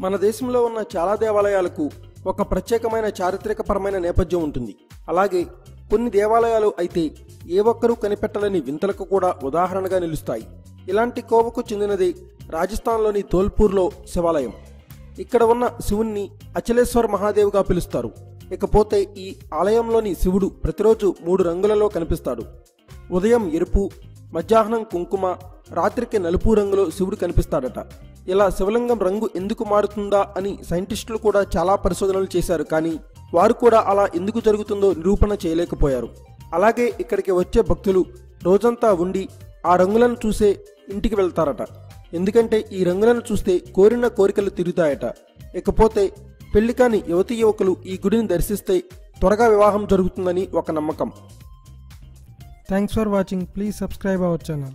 మన దేశంలో ఉన్న చాలా దేవాలయాలకు ఒక ప్రత్యేకమైన చారిత్రకపరమైన నేపథ్యం ఉంటుంది. అలాగే కొన్ని దేవాలయాలు అయితే ఏ ఒక్కరూ కనిపెట్టలేని వింతలకు కూడా ఉదాహరణగా నిలుస్తాయి. ఇలాంటి కోవకు చెందినది రాజస్థాన్లోని ధోల్పూర్లో శివాలయం. ఇక్కడ ఉన్న శివుణ్ణి అచలేశ్వర్ మహాదేవ్గా పిలుస్తారు. ఇకపోతే ఈ ఆలయంలోని శివుడు ప్రతిరోజు 3 రంగులలో కనిపిస్తాడు. ఉదయం ఎరుపు, మధ్యాహ్నం కుంకుమ, రాత్రికి నలుపు రంగులో శివుడు కనిపిస్తాడట. ఇలా శివలింగం రంగు ఎందుకు మారుతుందా అని సైంటిస్టులు కూడా చాలా పరిశోధనలు చేశారు. కానీ వారు కూడా అలా ఎందుకు జరుగుతుందో నిరూపణ చేయలేకపోయారు. అలాగే ఇక్కడికి వచ్చే భక్తులు రోజంతా ఉండి ఆ రంగులను చూసే ఇంటికి వెళ్తారట. ఎందుకంటే ఈ రంగులను చూస్తే కోరిన కోరికలు తీరుతాయట. ఇకపోతే పెళ్లి కాని యువతీ యువకులు ఈ గుడిని దర్శిస్తే త్వరగా వివాహం జరుగుతుందని ఒక నమ్మకం. Thanks for watching. Please subscribe our channel.